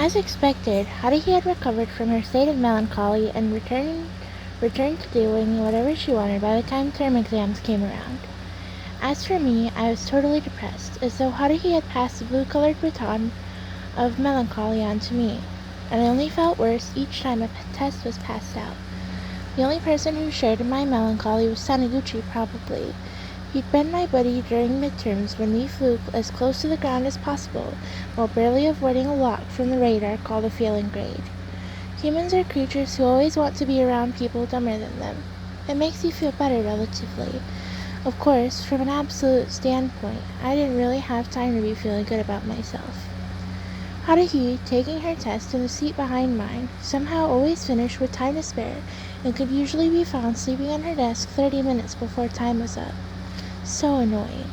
As expected, Haruhi had recovered from her state of melancholy and returned to doing whatever she wanted by the time term exams came around. As for me, I was totally depressed, as though Haruhi had passed the blue-colored baton of melancholy on to me, and I only felt worse each time a test was passed out. The only person who shared in my melancholy was Taniguchi, probably. He'd been my buddy during midterms when we flew as close to the ground as possible, while barely avoiding a lock from the radar called a failing grade. Humans are creatures who always want to be around people dumber than them. It makes you feel better, relatively. Of course, from an absolute standpoint, I didn't really have time to be feeling good about myself. Haruhi, taking her test in the seat behind mine, somehow always finished with time to spare, and could usually be found sleeping on her desk 30 minutes before time was up. So annoying.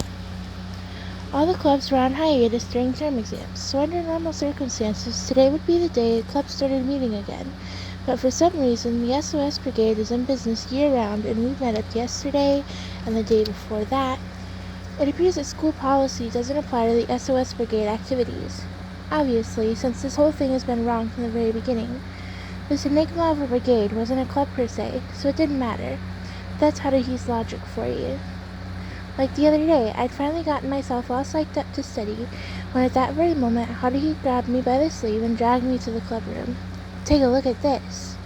All the clubs were on hiatus during term exams, so under normal circumstances, today would be the day clubs started meeting again. But for some reason, the SOS Brigade is in business year-round, and we met up yesterday and the day before that. It appears that school policy doesn't apply to the SOS Brigade activities. Obviously, since this whole thing has been wrong from the very beginning. This enigma of a brigade wasn't a club per se, so it didn't matter. That's Haruhi's logic for you. Like the other day, I'd finally gotten myself all psyched up to study, when at that very moment, Haruhi grabbed me by the sleeve and dragged me to the clubroom. Take a look at this.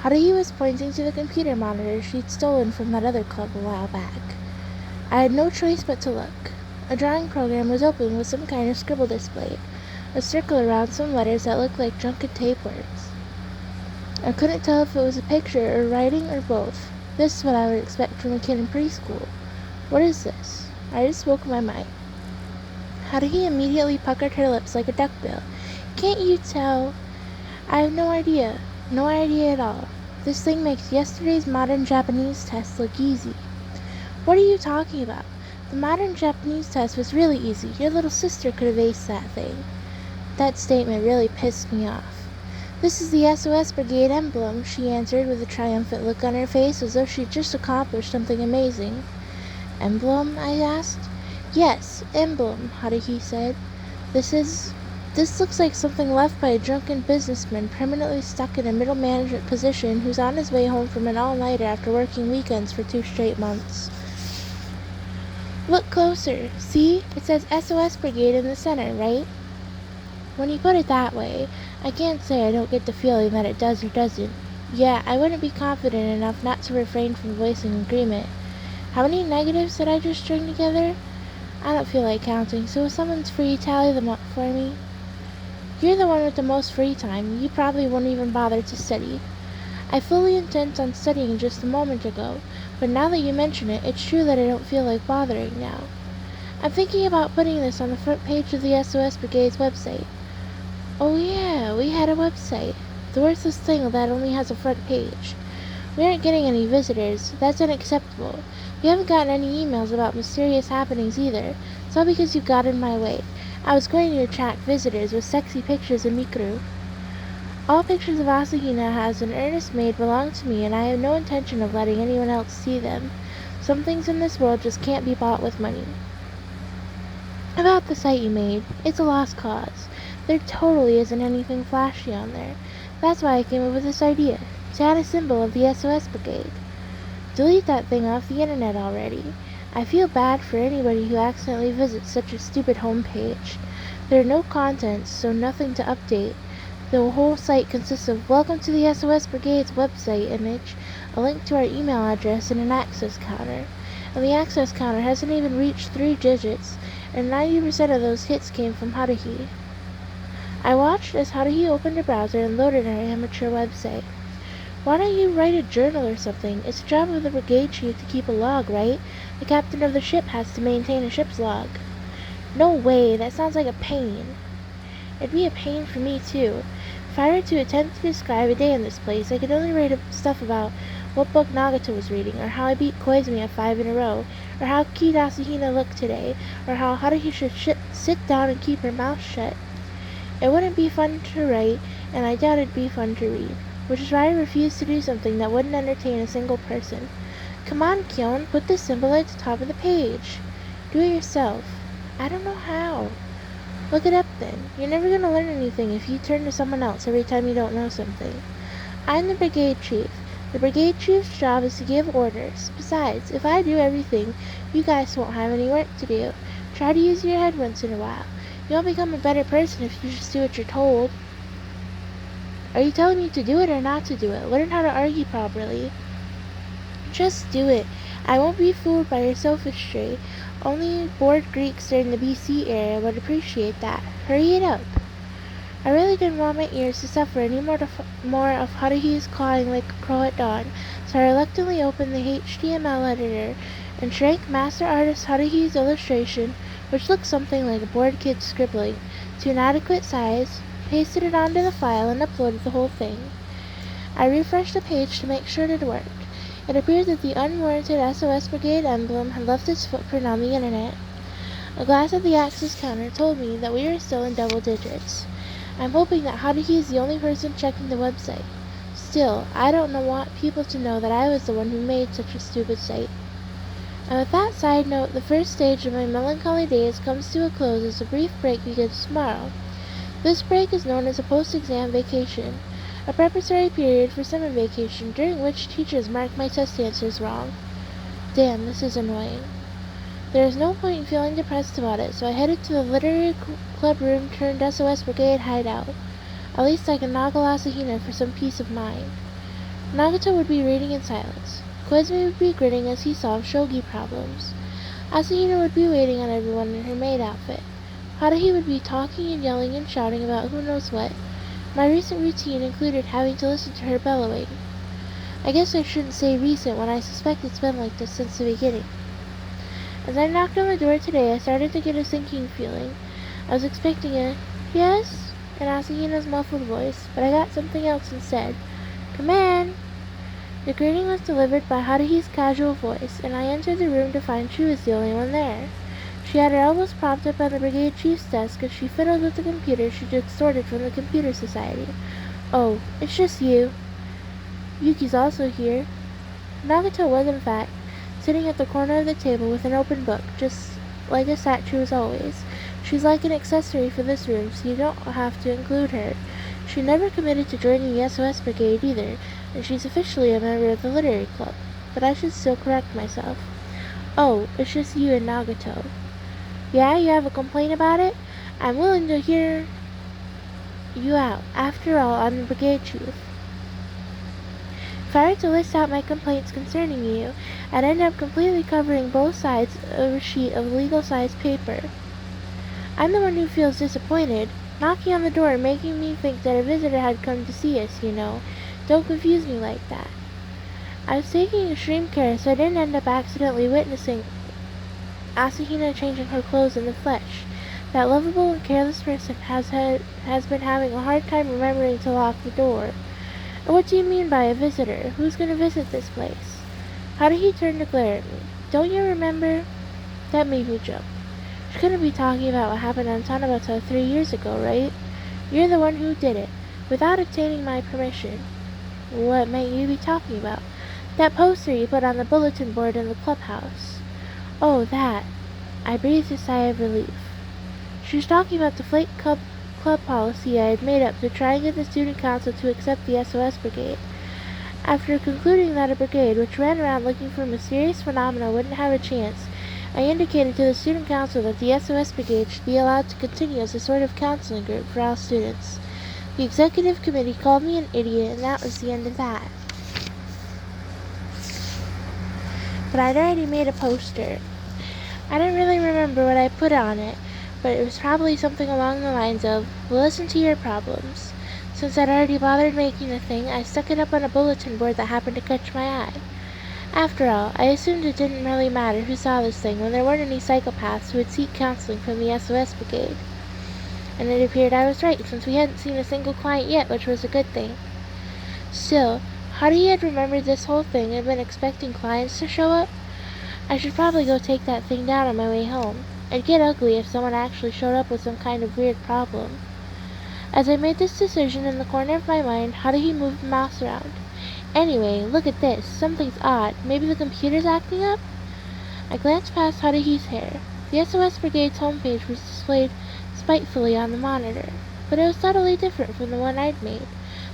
Haruhi was pointing to the computer monitor she'd stolen from that other club a while back. I had no choice but to look. A drawing program was open with some kind of scribble displayed, a circle around some letters that looked like junket tape words. I couldn't tell if it was a picture or writing or both. This is what I would expect from a kid in preschool. What is this? I just spoke my mind. Haruhi immediately puckered her lips like a duckbill. Can't you tell? I have no idea. No idea at all. This thing makes yesterday's modern Japanese test look easy. What are you talking about? The modern Japanese test was really easy. Your little sister could have aced that thing. That statement really pissed me off. This is the SOS Brigade emblem, she answered with a triumphant look on her face as though she'd just accomplished something amazing. Emblem? I asked. Yes, emblem, Haruhi said. This looks like something left by a drunken businessman permanently stuck in a middle management position who's on his way home from an all-nighter after working weekends for 2 straight months. Look closer. See? It says SOS Brigade in the center, right? When you put it that way, I can't say I don't get the feeling that it does or doesn't. Yeah, I wouldn't be confident enough not to refrain from voicing agreement. How many negatives did I just string together? I don't feel like counting, so if someone's free, tally them up for me. You're the one with the most free time. You probably won't even bother to study. I fully intended on studying just a moment ago, but now that you mention it, it's true that I don't feel like bothering now. I'm thinking about putting this on the front page of the SOS Brigade's website. Oh yeah, we had a website. The worthless thing that only has a front page. We aren't getting any visitors. That's unacceptable. We haven't gotten any emails about mysterious happenings either. It's all because you got in my way. I was going to attract visitors with sexy pictures of Mikuru. All pictures of Asahina as an earnest maid belong to me, and I have no intention of letting anyone else see them. Some things in this world just can't be bought with money. About the site you made, it's a lost cause. There totally isn't anything flashy on there. That's why I came up with this idea, to add a symbol of the SOS Brigade. Delete that thing off the internet already. I feel bad for anybody who accidentally visits such a stupid homepage. There are no contents, so nothing to update. The whole site consists of "Welcome to the SOS Brigade's website" image, a link to our email address, and an access counter. And the access counter hasn't even reached 3 digits, and 90% of those hits came from Haruhi. I watched as Haruhi opened a browser and loaded our amateur website. Why don't you write a journal or something? It's the job of the brigade chief to keep a log, right? The captain of the ship has to maintain a ship's log. No way, that sounds like a pain. It'd be a pain for me, too. If I were to attempt to describe a day in this place, I could only write stuff about what book Nagata was reading, or how I beat Koizumi 5 in a row, or how cute Asahina looked today, or how Haruhi should sit down and keep her mouth shut. It wouldn't be fun to write, and I doubt it'd be fun to read, which is why I refuse to do something that wouldn't entertain a single person. Come on, Kyon, put the symbol at the top of the page. Do it yourself. I don't know how. Look it up then. You're never gonna learn anything if you turn to someone else every time you don't know something. I'm the brigade chief. The brigade chief's job is to give orders. Besides, if I do everything, you guys won't have any work to do. Try to use your head once in a while. You'll become a better person if you just do what you're told. Are you telling me to do it or not to do it? Learn how to argue properly. Just do it. I won't be fooled by your sophistry. Only bored Greeks during the BC era would appreciate that. Hurry it up. I really didn't want my ears to suffer any more of Haruhi's clawing like a crow at dawn, so I reluctantly opened the HTML editor and shrank Master Artist Haruhi's illustration, which looked something like a bored kid scribbling, to an adequate size, pasted it onto the file, and uploaded the whole thing. I refreshed the page to make sure it had worked. It appeared that the unwarranted SOS Brigade emblem had left its footprint on the internet. A glass at the access counter told me that we were still in double digits. I'm hoping that Haruhi is the only person checking the website. Still, I don't want people to know that I was the one who made such a stupid site. And with that side note, the first stage of my melancholy days comes to a close as a brief break begins tomorrow. This break is known as a post-exam vacation, a preparatory period for summer vacation during which teachers mark my test answers wrong. Damn, this is annoying. There is no point in feeling depressed about it, so I headed to the literary club room turned SOS Brigade hideout. At least I can noggle Asahina for some peace of mind. Nagato would be reading in silence. Koizumi would be grinning as he solved shogi problems. Asahina would be waiting on everyone in her maid outfit. Haruhi would be talking and yelling and shouting about who knows what. My recent routine included having to listen to her bellowing. I guess I shouldn't say recent when I suspect it's been like this since the beginning. As I knocked on the door today, I started to get a sinking feeling. I was expecting a yes in Asahina's muffled voice, but I got something else instead. Come in! The greeting was delivered by Haruhi's casual voice, and I entered the room to find she was the only one there. She had her elbows propped up on the brigade chief's desk as she fiddled with the computer she'd extorted from the computer society. Oh, it's just you. Yuki's also here. Nagato was, in fact, sitting at the corner of the table with an open book, just like a statue as always. She's like an accessory for this room, so you don't have to include her. She never committed to joining the SOS Brigade either, and she's officially a member of the literary club. But I should still correct myself. Oh, it's just you and Nagato. Yeah, you have a complaint about it? I'm willing to hear you out. After all, I'm the brigade chief. If I were to list out my complaints concerning you, I'd end up completely covering both sides of a sheet of legal-sized paper. I'm the one who feels disappointed, knocking on the door, making me think that a visitor had come to see us, you know. Don't confuse me like that. I was taking extreme care so I didn't end up accidentally witnessing Asahina changing her clothes in the flesh. That lovable and careless person has been having a hard time remembering to lock the door. And what do you mean by a visitor? Who's going to visit this place? How did he turn to glare at me? Don't you remember? That made me jump. She couldn't be talking about what happened on Tanabata 3 years ago, right? You're the one who did it, without obtaining my permission. What might you be talking about? That poster you put on the bulletin board in the clubhouse. Oh, that. I breathed a sigh of relief. She was talking about the flake club policy I had made up to try and get the student council to accept the SOS Brigade. After concluding that a brigade which ran around looking for mysterious phenomena wouldn't have a chance, I indicated to the student council that the SOS Brigade should be allowed to continue as a sort of counseling group for all students. The executive committee called me an idiot, and that was the end of that. But I'd already made a poster. I don't really remember what I put on it, but it was probably something along the lines of, "We'll listen to your problems." Since I'd already bothered making the thing, I stuck it up on a bulletin board that happened to catch my eye. After all, I assumed it didn't really matter who saw this thing when there weren't any psychopaths who would seek counseling from the SOS Brigade. And it appeared I was right, since we hadn't seen a single client yet, which was a good thing. Still, Haruhi had remembered this whole thing and been expecting clients to show up. I should probably go take that thing down on my way home. It'd get ugly if someone actually showed up with some kind of weird problem. As I made this decision in the corner of my mind, Haruhi moved the mouse around. Anyway, look at this. Something's odd. Maybe the computer's acting up? I glanced past Haruhi's hair. The SOS Brigade's homepage was displayed spitefully on the monitor, but it was subtly different from the one I'd made.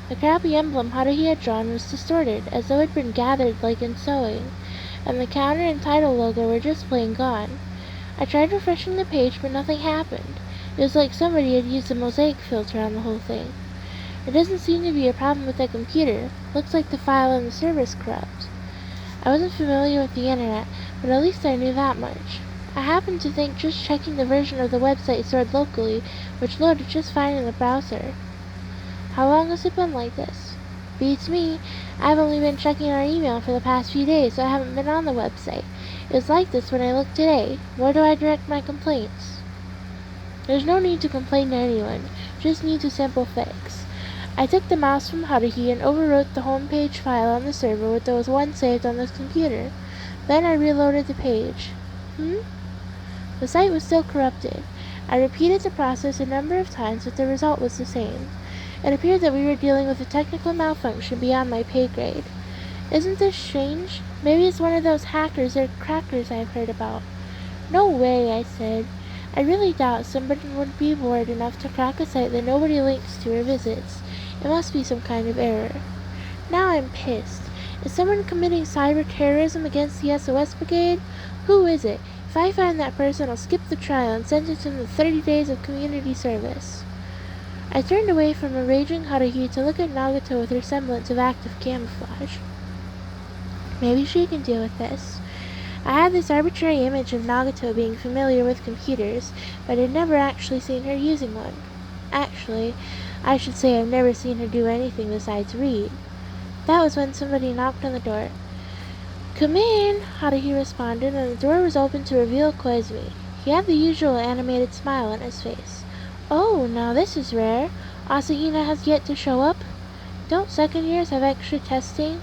The crappy emblem Haruhi had drawn was distorted, as though it had been gathered like in sewing, and the counter and title logo were just plain gone. I tried refreshing the page, but nothing happened. It was like somebody had used a mosaic filter on the whole thing. It doesn't seem to be a problem with the computer. Looks like the file on the server's corrupt. I wasn't familiar with the internet, but at least I knew that much. I happened to think just checking the version of the website stored locally, which loaded just fine in the browser. How long has it been like this? Beats me. I've only been checking our email for the past few days, so I haven't been on the website. It was like this when I looked today. Where do I direct my complaints? There's no need to complain to anyone, just needs a simple fix. I took the mouse from Haruhi and overwrote the home page file on the server with those one saved on this computer. Then I reloaded the page. The site was still corrupted. I repeated the process a number of times, but the result was the same. It appeared that we were dealing with a technical malfunction beyond my pay grade. Isn't this strange? Maybe it's one of those hackers or crackers I've heard about. No way, I said. I really doubt somebody would be bored enough to crack a site that nobody links to or visits. It must be some kind of error. Now I'm pissed. Is someone committing cyber terrorism against the SOS Brigade? Who is it? If I find that person, I'll skip the trial and sentence him to 30 days of community service. I turned away from a raging Haruhi to look at Nagato with her semblance of active camouflage. Maybe she can deal with this. I had this arbitrary image of Nagato being familiar with computers, but had never actually seen her using one. Actually, I should say I've never seen her do anything besides read. That was when somebody knocked on the door. "Come in," Haruhi responded, and the door was opened to reveal Koizumi. He had the usual animated smile on his face. "Oh, now this is rare. Asahina has yet to show up? Don't second years have extra testing?"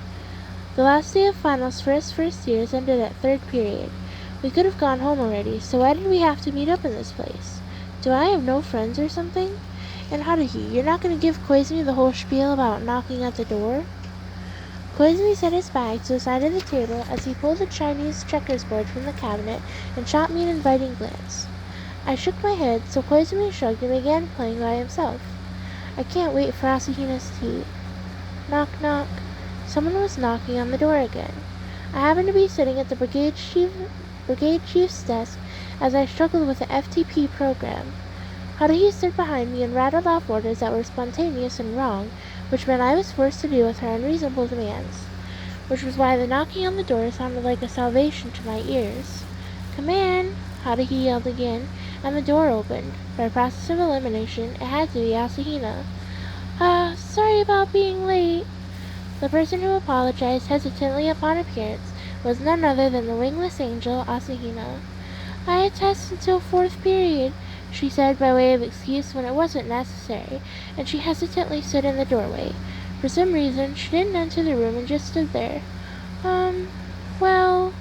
The last day of finals for us first years ended at third period. We could have gone home already, so why did we have to meet up in this place? Do I have no friends or something? And Haruhi, you're not going to give Koizumi the whole spiel about knocking at the door? Koizumi set his bag to the side of the table as he pulled a Chinese checkers board from the cabinet and shot me an inviting glance. I shook my head, so Koizumi shrugged and began playing by himself. I can't wait for Asahina's tea. Knock, knock. Someone was knocking on the door again. I happened to be sitting at the brigade chief's desk as I struggled with the FTP program. Haruhi stood behind me and rattled off orders that were spontaneous and wrong, which meant I was forced to deal with her unreasonable demands, which was why the knocking on the door sounded like a salvation to my ears. "Come in," Haruhi yelled again, and the door opened. By process of elimination, it had to be Asahina. Sorry about being late." The person who apologized hesitantly upon appearance was none other than the wingless angel, Asahina. "I had tests until fourth period," she said by way of excuse when it wasn't necessary, and she hesitantly stood in the doorway. For some reason, she didn't enter the room and just stood there. Well...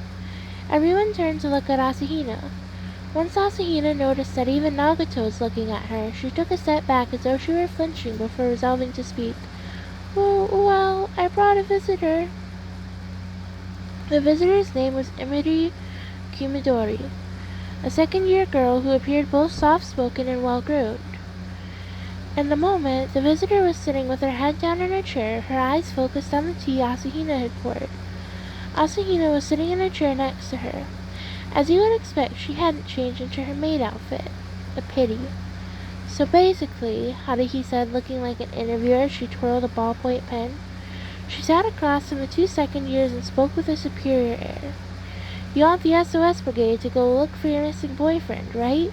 Everyone turned to look at Asahina. Once Asahina noticed that even Nagato was looking at her, she took a step back as though she were flinching before resolving to speak. Well, I brought a visitor." The visitor's name was Emiri Kumidori, a second-year girl who appeared both soft-spoken and well-groomed. In the moment, the visitor was sitting with her head down in her chair, her eyes focused on the tea Asahina had poured. Asahina was sitting in a chair next to her. As you would expect, she hadn't changed into her maid outfit. A pity. "So basically," Haruhi said, looking like an interviewer as she twirled a ballpoint pen, she sat across from the two second years and spoke with a superior air. "You want the SOS Brigade to go look for your missing boyfriend, right?"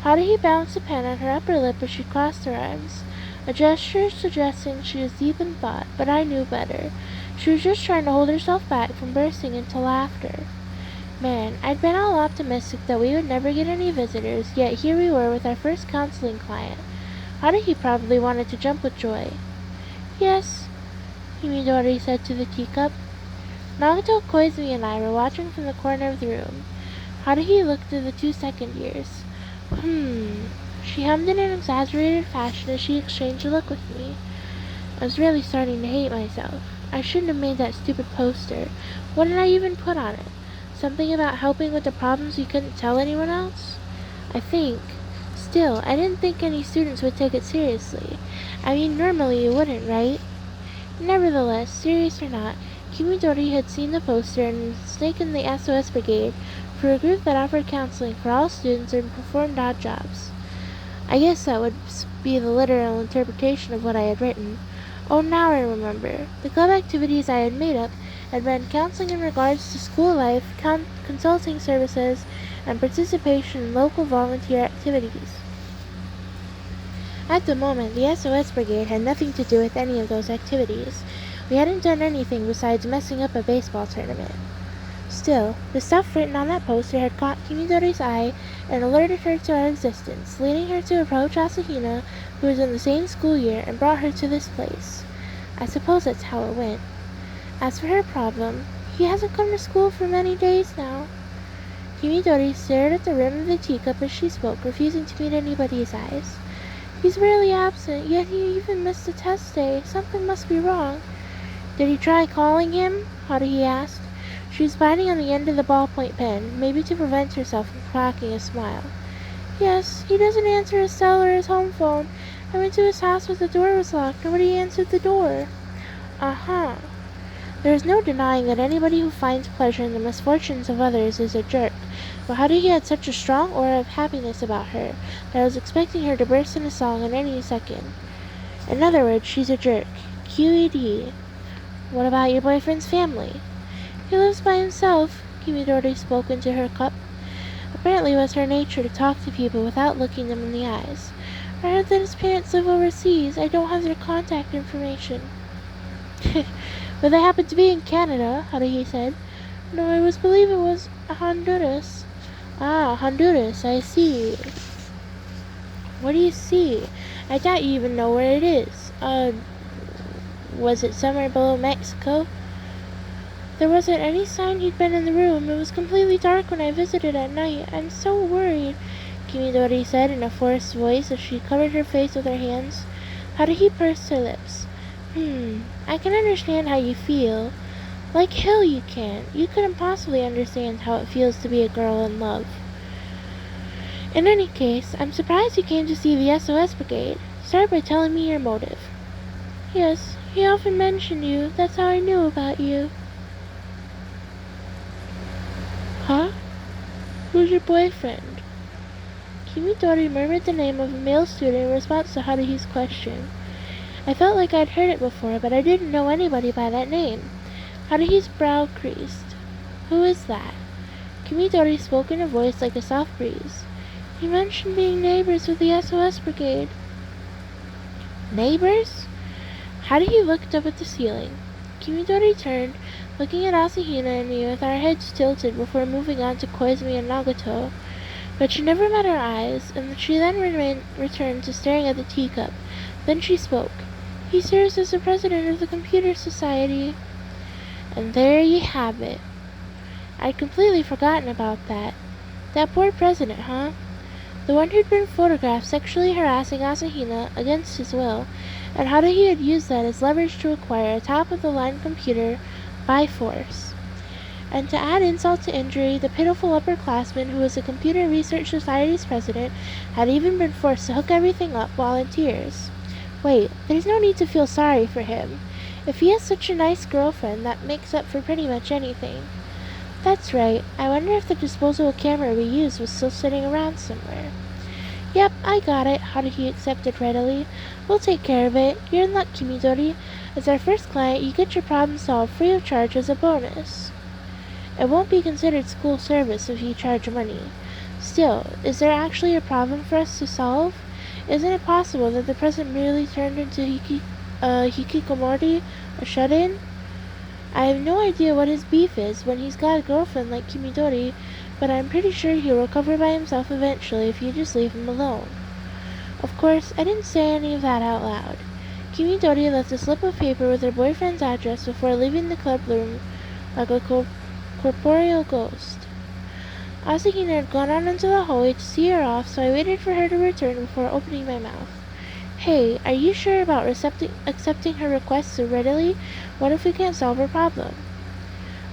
Haruhi bounced the pen on her upper lip as she crossed her arms, a gesture suggesting she was deep in thought, but I knew better. She was just trying to hold herself back from bursting into laughter. Man, I'd been all optimistic that we would never get any visitors, yet here we were with our first counseling client. Haruhi probably wanted to jump with joy. "Yes," Himidori said to the teacup. Nagato, Koizumi, and I were watching from the corner of the room. Haruhi looked at the two second years. She hummed in an exaggerated fashion as she exchanged a look with me. I was really starting to hate myself. I shouldn't have made that stupid poster. What did I even put on it? Something about helping with the problems you couldn't tell anyone else? I think Still, I didn't think any students would take it seriously. I mean, normally you wouldn't, right? Nevertheless, serious or not, Kimidori had seen the poster and mistaken the SOS Brigade for a group that offered counseling for all students and performed odd jobs. I guess that would be the literal interpretation of what I had written. Oh, now I remember. The club activities I had made up had been counseling in regards to school life, consulting services, and participation in local volunteer activities. At the moment, the SOS Brigade had nothing to do with any of those activities. We hadn't done anything besides messing up a baseball tournament. Still, the stuff written on that poster had caught Kimidori's eye and alerted her to our existence, leading her to approach Asahina, who was in the same school year, and brought her to this place. I suppose that's how it went. As for her problem, he hasn't come to school for many days now. Kimidori stared at the rim of the teacup as she spoke, refusing to meet anybody's eyes. He's rarely absent, yet he even missed a test day. Something must be wrong. Did he try calling him? Haruhi asked. She was biting on the end of the ballpoint pen, maybe to prevent herself from cracking a smile. Yes, he doesn't answer his cell or his home phone. I went to his house but the door was locked. Nobody answered the door. Uh-huh. There is no denying that anybody who finds pleasure in the misfortunes of others is a jerk, but Haruhi had such a strong aura of happiness about her that I was expecting her to burst into song at any second. In other words, she's a jerk. QED. What about your boyfriend's family? He lives by himself, Kimidori spoke into her cup. Apparently it was her nature to talk to people without looking them in the eyes. I heard that his parents live overseas. I don't have their contact information. But they happen to be in Canada, Haruhi said. No, I believe it was Honduras. Ah, Honduras, I see. What do you see? I doubt you even know where it is. Was it somewhere below Mexico? There wasn't any sign he'd been in the room. It was completely dark when I visited at night. I'm so worried, Kimidori said in a forced voice as she covered her face with her hands. Haruhi pursed her lips. I can understand how you feel. Like hell you can't. You couldn't possibly understand how it feels to be a girl in love. In any case, I'm surprised you came to see the SOS Brigade. Start by telling me your motive. Yes, he often mentioned you. That's how I knew about you. Huh? Who's your boyfriend? Kimidori murmured the name of a male student in response to Haruhi's question. I felt like I'd heard it before, but I didn't know anybody by that name. Haruhi's brow creased. Who is that? Kimidori spoke in a voice like a soft breeze. He mentioned being neighbors with the SOS Brigade. Neighbors? Haruhi looked up at the ceiling. Kimidori turned, looking at Asahina and me with our heads tilted before moving on to Koizumi and Nagato. But she never met our eyes, and she then returned to staring at the teacup. Then she spoke. He serves as the president of the Computer Society. And there you have it. I'd completely forgotten about that. That poor president, huh? The one who'd been photographed sexually harassing Asahina against his will, and how he had used that as leverage to acquire a top-of-the-line computer by force. And to add insult to injury, the pitiful upperclassman who was the Computer Research Society's president had even been forced to hook everything up while in tears. Wait, there's no need to feel sorry for him. If he has such a nice girlfriend, that makes up for pretty much anything. That's right. I wonder if the disposable camera we used was still sitting around somewhere. Yep, I got it, Haruhi accepted readily. We'll take care of it. You're in luck, Kimidori. As our first client, you get your problem solved free of charge as a bonus. It won't be considered school service if you charge money. Still, is there actually a problem for us to solve? Isn't it possible that the president merely turned into hikikomori, a shut-in? I have no idea what his beef is when he's got a girlfriend like Kimidori, but I'm pretty sure he'll recover by himself eventually if you just leave him alone. Of course, I didn't say any of that out loud. Kimidori left a slip of paper with her boyfriend's address before leaving the club room like a corporeal ghost. Asahina had gone out into the hallway to see her off, so I waited for her to return before opening my mouth. Hey, are you sure about accepting her request so readily? What if we can't solve her problem?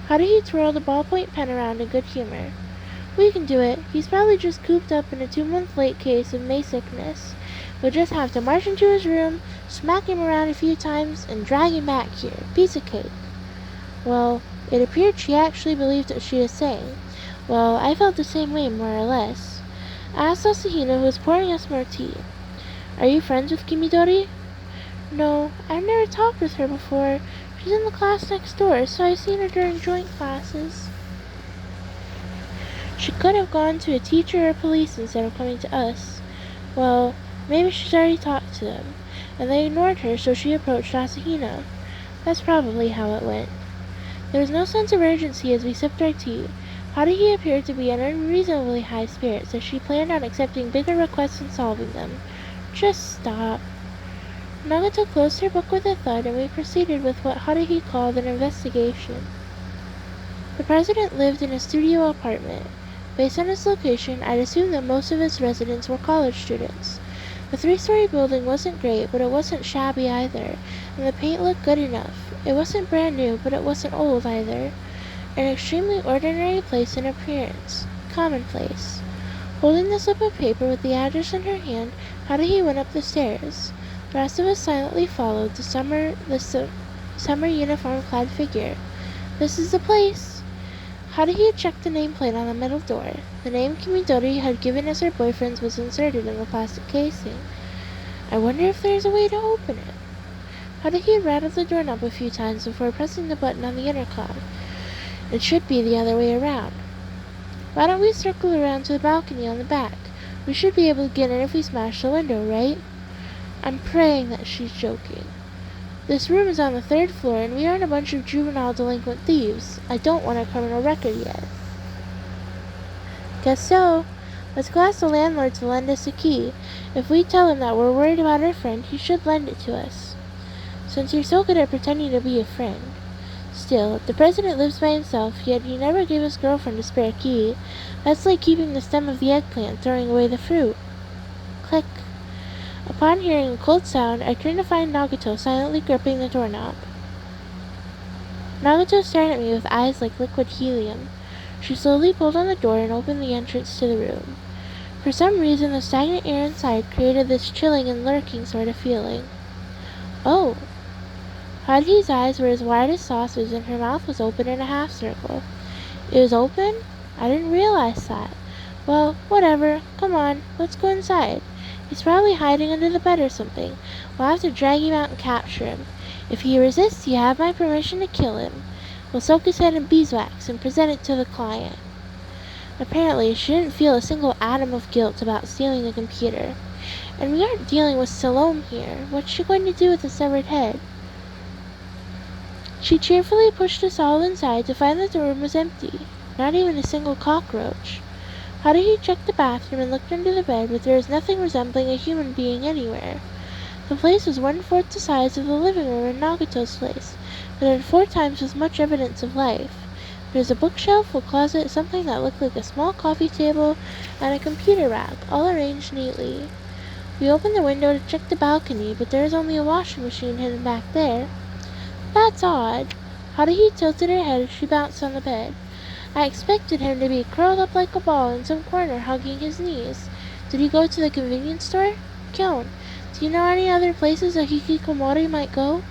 Haruhi twirled a ballpoint pen around in good humor. We can do it. He's probably just cooped up in a 2-month late case of May sickness. We'll just have to march into his room, smack him around a few times, and drag him back here. Piece of cake. Well, it appeared she actually believed what she was saying. Well, I felt the same way, more or less. I asked Asahina, who was pouring us more tea. Are you friends with Kimidori? No, I've never talked with her before. She's in the class next door, so I've seen her during joint classes. She could have gone to a teacher or police instead of coming to us. Well, maybe she's already talked to them, and they ignored her, so she approached Asahina. That's probably how it went. There was no sense of urgency as we sipped our tea. Haruhi appeared to be in unreasonably high spirits, as she planned on accepting bigger requests and solving them. Just stop. Nagato closed her book with a thud, and we proceeded with what Haruhi called an investigation. The president lived in a studio apartment. Based on its location, I'd assume that most of its residents were college students. The 3-story building wasn't great, but it wasn't shabby either, and the paint looked good enough. It wasn't brand new, but it wasn't old either. An extremely ordinary place in appearance. Commonplace. Holding the slip of paper with the address in her hand, Haruhi went up the stairs. The rest of us silently followed the summer uniform-clad figure. This is the place. Haruhi had checked the nameplate on the middle door. The name Kimidori had given as her boyfriend's was inserted in the plastic casing. I wonder if there is a way to open it. Haruhi rattled the doorknob a few times before pressing the button on the intercom. It should be the other way around. Why don't we circle around to the balcony on the back? We should be able to get in if we smash the window, right? I'm praying that she's joking. This room is on the 3rd floor, and we aren't a bunch of juvenile delinquent thieves. I don't want a criminal record yet. Guess so. Let's go ask the landlord to lend us a key. If we tell him that we're worried about our friend, he should lend it to us. Since you're so good at pretending to be a friend. Still, the president lives by himself, yet he never gave his girlfriend a spare key. That's like keeping the stem of the eggplant, throwing away the fruit. Click. Upon hearing a cold sound, I turned to find Nagato silently gripping the doorknob. Nagato stared at me with eyes like liquid helium. She slowly pulled on the door and opened the entrance to the room. For some reason, the stagnant air inside created this chilling and lurking sort of feeling. Oh! Haruhi's eyes were as wide as saucers, and her mouth was open in a half circle. It was open? I didn't realize that. Well, whatever. Come on, let's go inside. He's probably hiding under the bed or something. We'll have to drag him out and capture him. If he resists, you have my permission to kill him. We'll soak his head in beeswax and present it to the client. Apparently, she didn't feel a single atom of guilt about stealing the computer. And we aren't dealing with Salome here. What's she going to do with the severed head? She cheerfully pushed us all inside to find that the room was empty. Not even a single cockroach. Haruhi checked the bathroom and looked under the bed, but there was nothing resembling a human being anywhere. The place was 1/4 the size of the living room in Nagato's place, but had 4 times as much evidence of life. There was a bookshelf, a closet, something that looked like a small coffee table, and a computer rack, all arranged neatly. We opened the window to check the balcony, but there was only a washing machine hidden back there. That's odd. Haruhi tilted her head as she bounced on the bed. I expected him to be curled up like a ball in some corner hugging his knees. Did he go to the convenience store? Kyon, do you know any other places a hikikomori might go?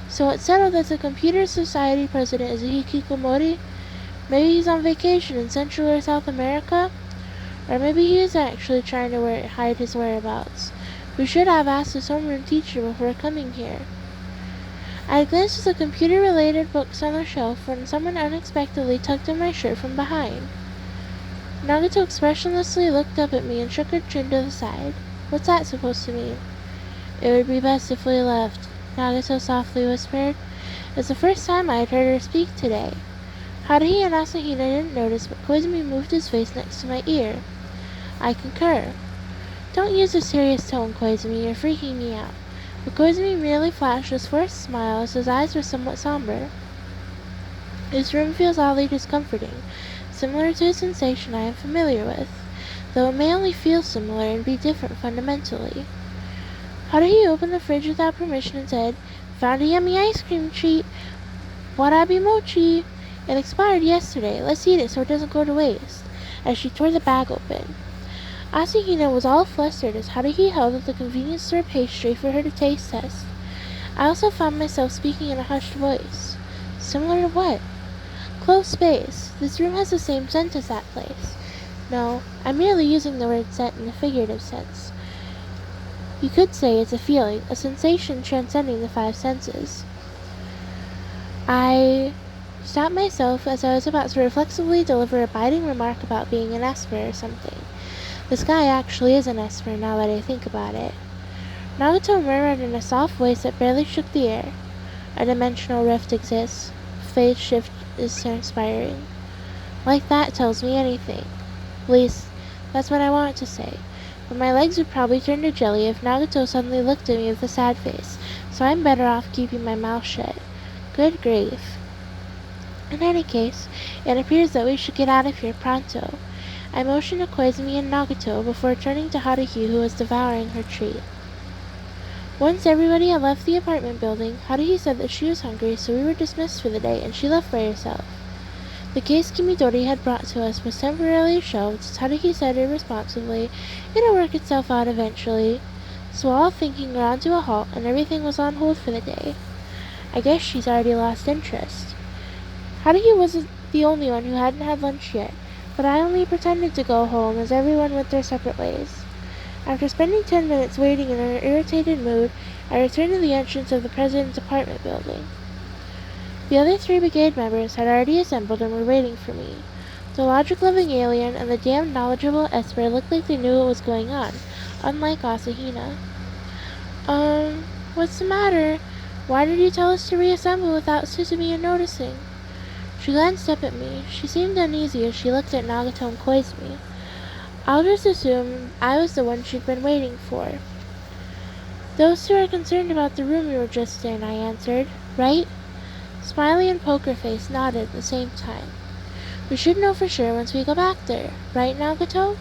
So it's settled that the Computer Society president is a hikikomori? Maybe he's on vacation in Central or South America? Or maybe he is actually trying to hide his whereabouts. We should have asked his homeroom teacher before coming here. I glanced at the computer-related books on the shelf when someone unexpectedly tugged at my shirt from behind. Nagato expressionlessly looked up at me and shook her chin to the side. What's that supposed to mean? It would be best if we left, Nagato softly whispered. It's the first time I had heard her speak today. Haruhi and Asahina didn't notice, but Koizumi moved his face next to my ear. I concur. Don't use a serious tone, Koizumi. You're freaking me out. But Koizumi merely flashed his forced smile as his eyes were somewhat somber. This room feels oddly discomforting, similar to a sensation I am familiar with, though it may only feel similar and be different fundamentally. Haruhi opened the fridge without permission and said, Found a yummy ice cream treat! Warabi mochi! It expired yesterday. Let's eat it so it doesn't go to waste. as she tore the bag open. Asahina was all flustered as Haruhi held up the convenience store pastry for her to taste test. I also found myself speaking in a hushed voice. Similar to what? Close space. This room has the same scent as that place. No, I'm merely using the word scent in a figurative sense. You could say it's a feeling, a sensation transcending the five senses. I stopped myself as I was about to reflexively deliver a biting remark about being an esper or something. The sky actually is an esper now that I think about it. Nagato murmured in a soft voice that barely shook the air. A dimensional rift exists. Phase shift is transpiring. Like that tells me anything. At least, that's what I want to say. But my legs would probably turn to jelly if Nagato suddenly looked at me with a sad face, so I'm better off keeping my mouth shut. Good grief. In any case, it appears that we should get out of here pronto. I motioned to Koizumi and Nagato before turning to Haruhi, who was devouring her treat. Once everybody had left the apartment building, Haruhi said that she was hungry, so we were dismissed for the day, and she left by herself. The case Kimidori had brought to us was temporarily shelved, as Haruhi said irresponsibly, "It'll work itself out eventually." So all thinking ground to a halt, and everything was on hold for the day. I guess she's already lost interest. Haruhi wasn't the only one who hadn't had lunch yet, but I only pretended to go home as everyone went their separate ways. After spending 10 minutes waiting in an irritated mood, I returned to the entrance of the president's apartment building. The other 3 brigade members had already assembled and were waiting for me. The logic-loving alien and the damned knowledgeable Esper looked like they knew what was going on, unlike Asahina. What's the matter? Why did you tell us to reassemble without Suzumiya noticing? She glanced up at me. She seemed uneasy as she looked at Nagato and Koizumi. I'll just assume I was the one she'd been waiting for. Those 2 are concerned about the room we were just in, I answered. Right? Smiley and Poker Face nodded at the same time. We should know for sure once we go back there. Right, Nagato?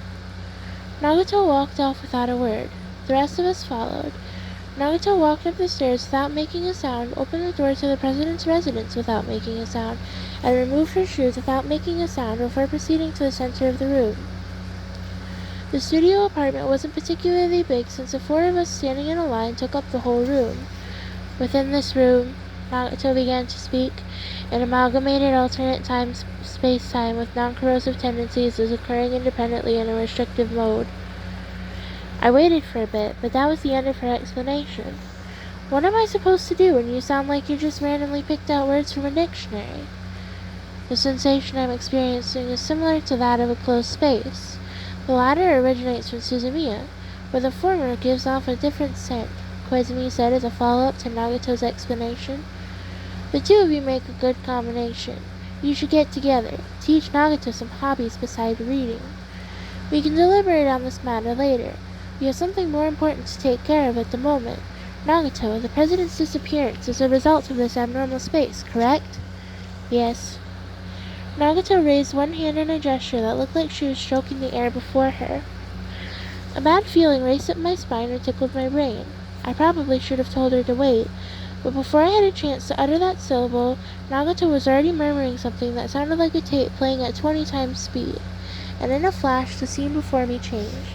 Nagato walked off without a word. The rest of us followed. Nagato walked up the stairs without making a sound, opened the door to the president's residence without making a sound, and removed her shoes without making a sound before proceeding to the center of the room. The studio apartment wasn't particularly big since the 4 of us standing in a line took up the whole room. Within this room, Nagato began to speak. An amalgamated alternate space-time with non-corrosive tendencies is occurring independently in a restrictive mode. I waited for a bit, but that was the end of her explanation. What am I supposed to do when you sound like you just randomly picked out words from a dictionary? The sensation I'm experiencing is similar to that of a closed space. The latter originates from Suzumiya, but the former gives off a different scent, Koizumi said as a follow-up to Nagato's explanation. The 2 of you make a good combination. You should get together, teach Nagato some hobbies besides reading. We can deliberate on this matter later. We have something more important to take care of at the moment. Nagato, the president's disappearance is a result of this abnormal space, correct? Yes. Nagato raised one hand in a gesture that looked like she was stroking the air before her. A bad feeling raced up my spine and tickled my brain. I probably should have told her to wait, but before I had a chance to utter that syllable, Nagato was already murmuring something that sounded like a tape playing at 20 times speed, and in a flash the scene before me changed.